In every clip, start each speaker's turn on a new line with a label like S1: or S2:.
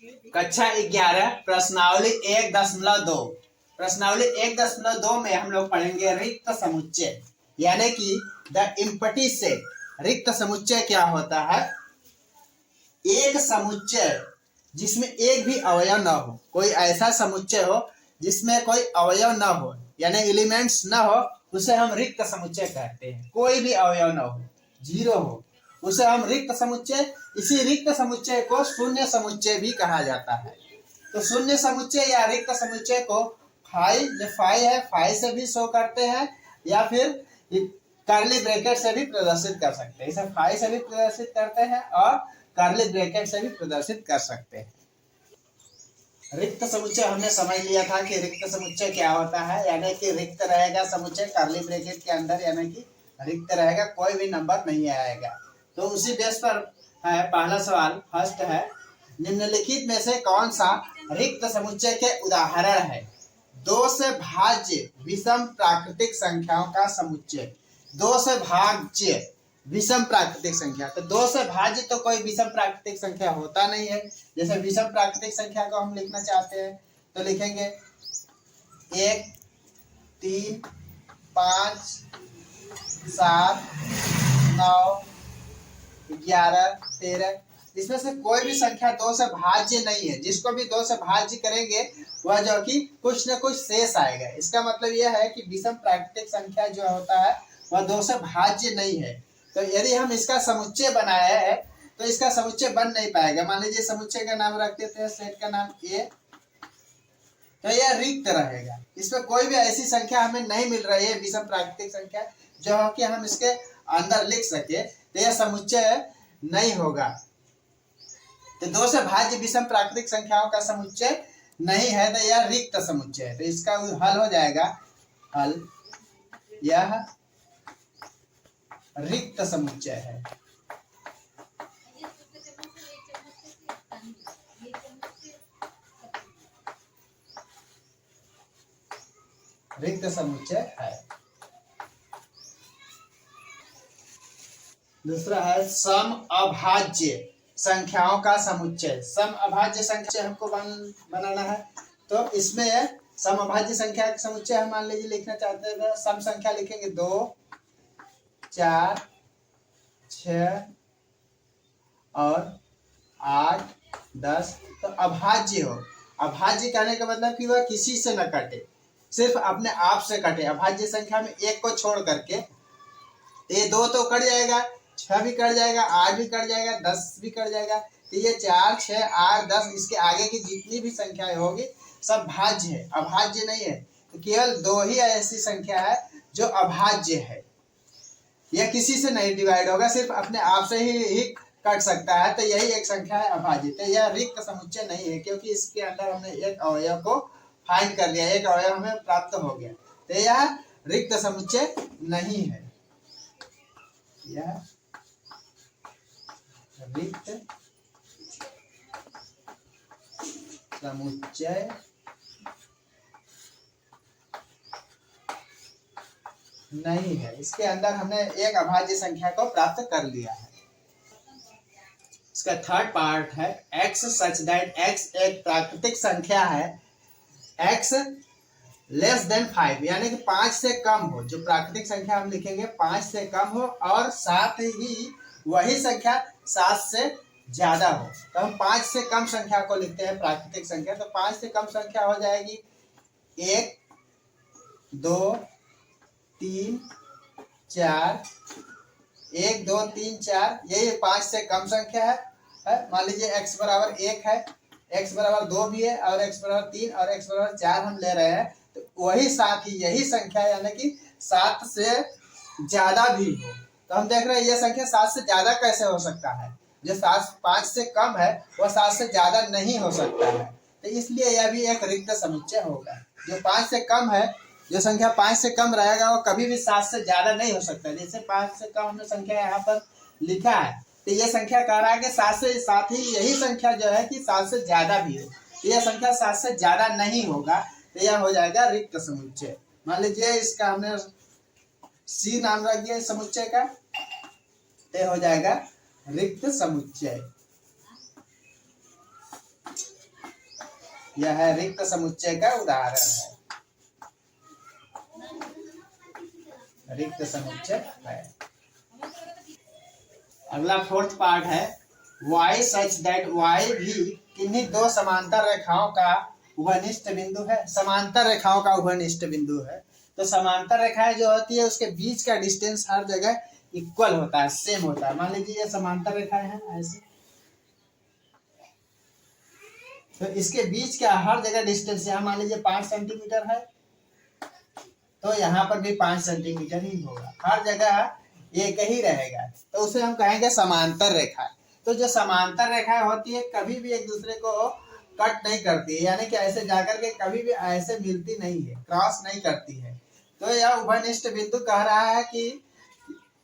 S1: कक्षा 11 प्रश्नावली 1.2। प्रश्नावली 1.2 में हम लोग पढ़ेंगे रिक्त समुच्चय, यानी कि द एम्प्टी सेट। रिक्त समुच्चय क्या होता है? एक समुच्चय जिसमें एक भी अवयव न हो, कोई ऐसा समुच्चय हो जिसमें कोई अवयव न हो, यानी एलिमेंट्स न हो, उसे हम रिक्त समुच्चय कहते हैं। कोई भी अवयव न हो, जीरो हो, उसे हम रिक्त समुच्चय, इसी रिक्त समुच्चय को शून्य समुच्चय भी कहा जाता है। तो शून्य समुच्चय या रिक्त समुच्चय को फाई से भी शो करते हैं, या फिर कर्ली ब्रैकेट से भी प्रदर्शित कर सकते हैं। इसे फाई से भी प्रदर्शित करते हैं और कर्ली ब्रैकेट से भी प्रदर्शित कर सकते हैं। रिक्त समुच्चय हमने समझ लिया था कि रिक्त समुच्चय क्या होता है, यानी कि रिक्त रहेगा समुच्चय कर्ली ब्रैकेट के अंदर, यानी कि रिक्त रहेगा, कोई भी नंबर नहीं आएगा। तो उसी बेस पर है पहला सवाल। फर्स्ट है, निम्नलिखित में से कौन सा रिक्त समुच्चय के उदाहरण है? 2 से भाज्य विषम प्राकृतिक संख्याओं का समुच्चय। 2 से भाज्य विषम प्राकृतिक संख्या, तो 2 से भाज्य तो कोई विषम प्राकृतिक संख्या होता नहीं है। जैसे विषम प्राकृतिक संख्या को हम लिखना चाहते हैं तो लिखेंगे 1, 3, 5, 7, 9, 11, 13। इसमें से कोई भी संख्या 2 से भाज्य नहीं है। जिसको भी 2 से भाज्य करेंगे वह जो कि कुछ न कुछ शेष आएगा। इसका मतलब यह है कि विषम प्राकृतिक संख्या जो होता है वह 2 से भाज्य नहीं है। तो यदि हम इसका समुच्चय बनाया है तो इसका समुच्चय बन नहीं पाएगा। मान लीजिए समुच्चय का नाम रख देते हैं, सेट का नाम ए, तो यह रिक्त रहेगा। इसमें कोई भी ऐसी संख्या हमें नहीं मिल रही है विषम प्राकृतिक संख्या जो कि हम इसके अंदर लिख सके, तो यह समुच्चय नहीं होगा। तो 2 से भाज्य विषम प्राकृतिक संख्याओं का समुच्चय नहीं है, तो यह रिक्त समुच्चय है। तो इसका हल हो जाएगा, हल यह रिक्त समुच्चय है। रिक्त समुच्चय है। दूसरा है सम अभाज्य संख्याओं का समुच्चय। सम अभाज्य संख्या हमको बनाना है, तो इसमें सम अभाज्य संख्या का समुच्चय हम मान लीजिए लिखना चाहते हैं, सम संख्या लिखेंगे 2, 4, 6 और 8, 10। तो अभाज्य हो, अभाज्य कहने का मतलब कि वह किसी से न कटे, सिर्फ अपने आप से कटे। अभाज्य संख्या में एक को छोड़ करके, ये 2 तो कट जाएगा, 6 भी कट जाएगा, 8 भी कट जाएगा, 10 भी कट जाएगा। तो ये 4, 6, 8, 10 इसके आगे की जितनी भी संख्याएं होगी सब भाज्य है, अभाज्य नहीं है। तो केवल 2 ही ऐसी संख्या है जो अभाज्य है। यह किसी से नहीं डिवाइड होगा, सिर्फ अपने आप से ही कट सकता है। तो यही एक संख्या है अभाज्य। तो यह रिक्त समुच्चय नहीं है, क्योंकि इसके अंदर हमने एक अवयव को फाइंड कर लिया, एक अवयव हमें प्राप्त हो गया। तो यह रिक्त समुच्चय नहीं है, यह रिक्त समुच्चय नहीं है। इसके अंदर हमने एक अभाज्य संख्या को प्राप्त कर लिया है। इसका थर्ड पार्ट है x सच दैट x एक प्राकृतिक संख्या है, x लेस देन 5 यानी कि 5 से कम हो। जो प्राकृतिक संख्या हम लिखेंगे 5 से कम हो, और साथ ही वही संख्या 7 से ज्यादा हो। तो हम 5 से कम संख्या को लिखते हैं प्राकृतिक संख्या। तो 5 से कम संख्या हो जाएगी 1, 2, 3, 4। 1, 2, 3, 4 यही 5 से कम संख्या है। मान लीजिए x बराबर 1 है, x बराबर 2 भी है, और x बराबर 3 और x बराबर 4 हम ले रहे हैं। तो वही साथ ही यही संख्या यानी कि 7 से ज्यादा भी हो। तो हम देख रहे हैं यह संख्या 7 से ज्यादा कैसे हो सकता है? जो 5 से कम है वह 7 से ज्यादा नहीं हो सकता है। तो इसलिए यह भी एक रिक्त समुच्चय होगा। जो 5 से कम है, जो संख्या 5 से कम रहेगा वो कभी भी 7 से ज्यादा नहीं हो सकता। जैसे 5 से कम हमने संख्या यहाँ पर लिखा है, तो ये संख्या कह रहा है कि 7 से, साथ ही यही संख्या जो है कि 7 से ज्यादा भी हो, तो यह संख्या 7 से ज्यादा नहीं होगा। तो यह हो जाएगा रिक्त समुच्चय। मान लीजिए इसका हमने सी नाम रख दिया समुच्चय का, तो हो जाएगा रिक्त समुच्चय। यह है रिक्त समुच्चय का उदाहरण है, रिक्त समुच्चय है। अगला फोर्थ पार्ट है y सच दैट y भी किन्हीं दो समांतर रेखाओं का उभयनिष्ठ बिंदु है। समांतर रेखाओं का उभयनिष्ठ बिंदु है, तो समांतर रेखाएं जो होती है उसके बीच का डिस्टेंस हर जगह इक्वल होता है, सेम होता है। मान लीजिए ये समांतर रेखाएं हैं ऐसे, तो इसके बीच का हर जगह डिस्टेंस, यहाँ मान लीजिए 5 सेंटीमीटर है, तो यहाँ पर भी 5 सेंटीमीटर ही होगा, हर जगह एक ही रहेगा, तो उसे हम कहेंगे समांतर रेखा। तो जो समांतर रेखाएं होती है कभी भी एक दूसरे को कट नहीं करती है, यानी कि ऐसे जाकर के कभी भी ऐसे मिलती नहीं है, क्रॉस नहीं करती है। तो यह उभयनिष्ठ बिंदु कह रहा है कि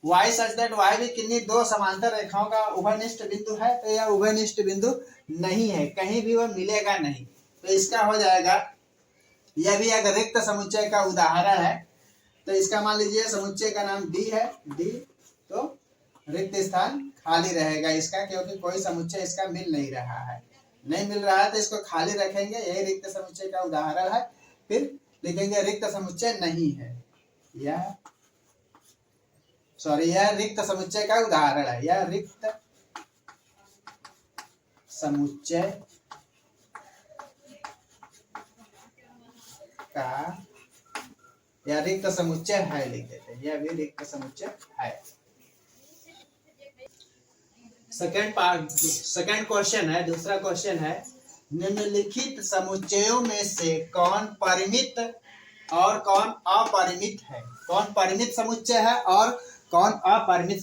S1: y सच दैट y भी किन्हीं दो समांतर रेखाओं का उभयनिष्ठ बिंदु है, तो यह उभयनिष्ठ बिंदु नहीं है, कहीं भी वह मिलेगा नहीं। तो इसका हो जाएगा, यह भी एक रिक्त समुच्चय का उदाहरण है। तो इसका मान लीजिए समुच्चय का नाम D है, D, तो रिक्त स्थान खाली रहेगा इसका, क्योंकि कोई समुच्चय इसका मिल नहीं रहा है, नहीं मिल रहा है तो इसको खाली रखेंगे, यही रिक्त समुच्चय का उदाहरण है। फिर लिखेंगे रिक्त समुच्चय नहीं है, यह रिक्त समुच्चय का उदाहरण है, यह रिक्त समुच्चय का, यह रिक्त समुच्चय है, लिख देते हैं, यह भी रिक्त समुच्चय है। सेकंड क्वेश्चन है, दूसरा क्वेश्चन है, निम्नलिखित समुच्चयों में से कौन परिमित और कौन अपरिमित है। कौन परिमित समुच्चय है और कौन अपरिमित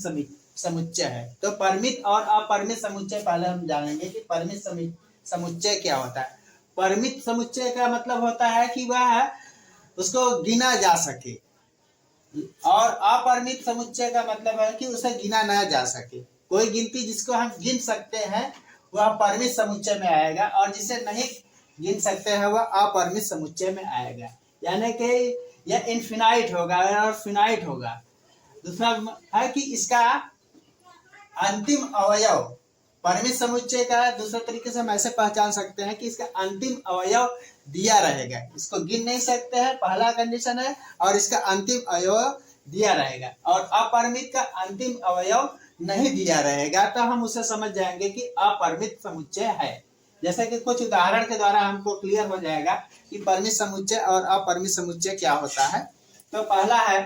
S1: समुच्चय है। तो परिमित और अपरिमित समुच्चय पहले हम जानेंगे कि परिमित समुच्चय क्या होता है। परिमित समुच्चय का मतलब होता है कि वह उसको गिना जा सके, और अपरिमित समुच्चय का मतलब है कि उसे गिना न जा सके। कोई गिनती जिसको हम गिन सकते हैं वह परिमित समुच्चय में आएगा, और जिसे नहीं गिन सकते हैं वह अपरिमित समुच्चय में आएगा, यानी कि यह इनफिनाइट होगा और फिनाइट होगा। दूसरा है कि इसका अंतिम अवयव, परिमित समुच्चय का दूसरे तरीके से हम ऐसे पहचान सकते हैं कि इसका अंतिम अवयव दिया रहेगा, इसको गिन नहीं सकते हैं, पहला कंडीशन है, और इसका अंतिम अवयव दिया रहेगा। और अपरिमित का अंतिम अवयव नहीं दिया रहेगा, तो हम उसे समझ जाएंगे कि अपरिमित समुच्चय है। जैसे कि कुछ उदाहरण के द्वारा हमको क्लियर हो जाएगा कि परिमित समुच्चय और अपरिमित समुच्चय क्या होता है। तो पहला है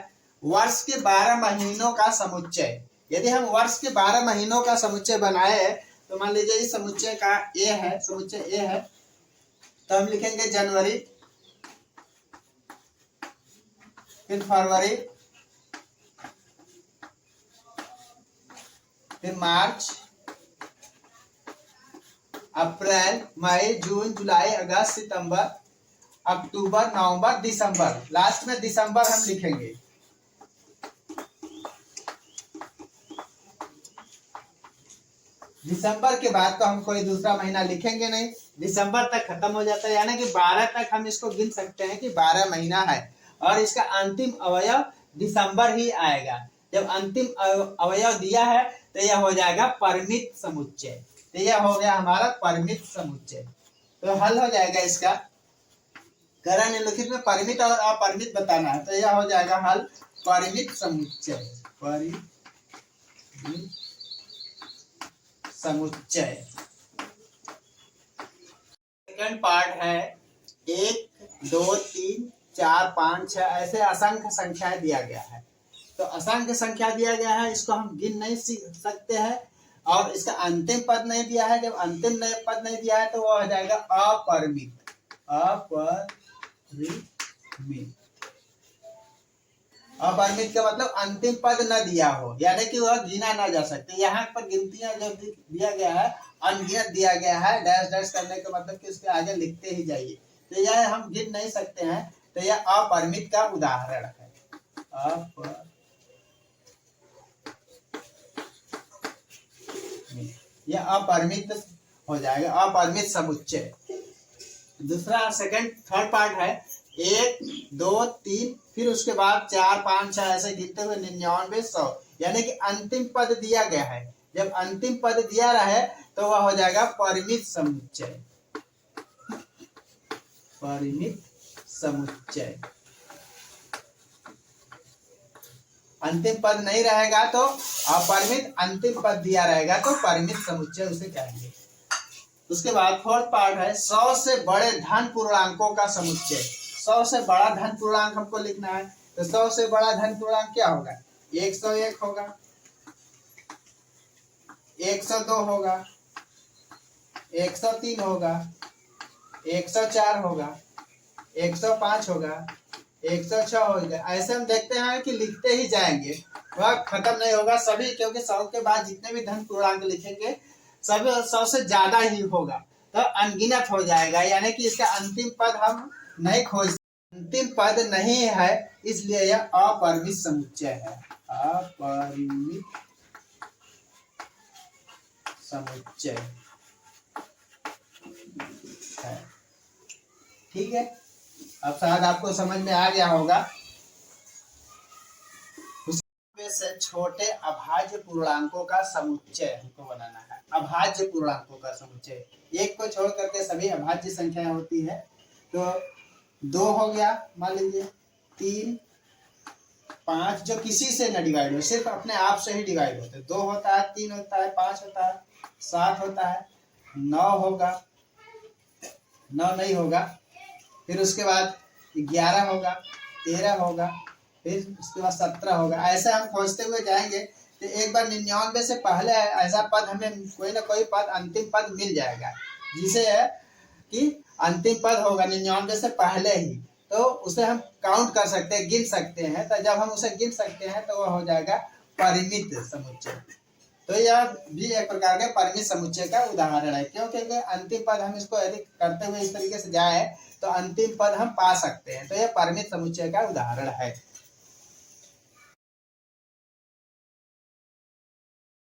S1: वर्ष के 12 महीनों का समुच्चय। यदि हम वर्ष के 12 महीनों का समुच्चय बनाए, तो मान लीजिए इस समुच्चय का ए है, समुच्चय ए है, तो हम लिखेंगे जनवरी, फिर फरवरी, फिर मार्च, अप्रैल, मई, जून, जुलाई, अगस्त, सितंबर, अक्टूबर, नवंबर, दिसंबर, लास्ट में दिसंबर हम लिखेंगे। दिसंबर के बाद तो हम कोई दूसरा महीना लिखेंगे नहीं, दिसंबर तक खत्म हो जाता है, यानी कि 12 तक हम इसको गिन सकते हैं कि 12 महीना है, और इसका अंतिम अवयव दिसंबर ही आएगा। जब अंतिम अवयव दिया है तो यह हो जाएगा परिमित समुच्चय। तो यह हो गया हमारा परिमित समुच्चय। तो हल हो जाएगा इसका, करण निम्नलिखित में परिमित और अपरिमित बताना है, तो यह हो जाएगा हल परिमित समुच्चय, परिमित समुच्चय। सेकंड पार्ट है 1, 2, 3, 4, 5, 6 ऐसे असंख्य संख्याएं दिया गया है। तो असंख्य संख्या दिया गया है, इसको हम गिन नहीं सकते हैं, और इसका अंतिम पद नहीं दिया है। जब अंतिम पद नहीं दिया है तो वो हो जाएगा अपरिमित, अपरिमित। अपरिमित का मतलब अंतिम पद न दिया हो, यानी कि वह गिना ना जा सकते। यहाँ पर गिनतियां जो दिया गया है अनगिनत दिया गया है, डैश डैश करने का मतलब कि उसके आगे लिखते ही जाइए, तो यह हम गिन नहीं सकते हैं, तो यह अपरिमित का उदाहरण है। यह अपरिमित हो जाएगा, अपरिमित समुच्चय। दूसरा थर्ड पार्ट है 1, 2, 3, फिर उसके बाद 4, 5, 6 ऐसे गिनते हुए 99, 100, यानी कि अंतिम पद दिया गया है। जब अंतिम पद दिया रहे तो वह हो जाएगा परिमित समुच्चय। परिमित समुच्चय। अंतिम पद नहीं रहेगा तो अपरिमित, अंतिम पद दिया रहेगा तो परिमित समुच्चय उसे कहेंगे। उसके बाद फोर्थ पार्ट है 100 से बड़े धन पूर्णांकों का समुच्चय। 100 से बड़ा धन पूर्णांक हमको लिखना है, तो 100 से बड़ा धन पूर्णांक क्या होगा? 101 होगा, 102 होगा, 103 होगा, 104 होगा, 105 होगा, 106 होगा। ऐसे हम देखते हैं कि लिखते ही जाएंगे, वह खत्म नहीं होगा सभी, क्योंकि 100 के बाद जितने भी धन पूर्णांक लिखेंगे सब 100 से ज्यादा ही होगा, तो अनगिनत हो जाएगा। यानी कि इसका अंतिम पद हम नहीं खोज, अंतिम पद नहीं है, इसलिए यह अपरिमित समुच्चय है। अपरिमित समुच्चय है। ठीक है, अब शायद आपको समझ में आ गया होगा। उसमें से छोटे अभाज्य पूर्णांकों का समुच्चय हमको बनाना है। अभाज्य पूर्णांकों का समुच्चय, एक को छोड़ करके सभी अभाज्य संख्याएं होती है। तो 2 हो गया, मान लीजिए 3, 5 जो किसी से न डिवाइड हो, सिर्फ अपने आप से ही डिवाइड होते हैं। 2 होता है, 3 होता है, 5 होता है, 7 होता है, 9 होगा, 9 नहीं होगा, फिर उसके बाद 11 होगा, 13 होगा, फिर उसके बाद 17 होगा। ऐसे हम खोजते हुए जाएंगे तो एक बार 99 से पहले ऐसा पद हमें कोई ना कोई पद, अंतिम पद मिल जाएगा, जिसे है कि अंतिम पद होगा 99 से पहले ही, तो उसे हम काउंट कर सकते हैं, गिन सकते हैं। तो जब हम उसे गिन सकते हैं तो वह हो जाएगा परिमित समुच्चय। तो यह भी एक प्रकार के परिमित समुच्चय का उदाहरण है, क्योंकि अंतिम पद हम इसको यदि करते हुए इस तरीके से जाए तो अंतिम पद हम पा सकते हैं, तो यह परिमित समुच्चय का उदाहरण है।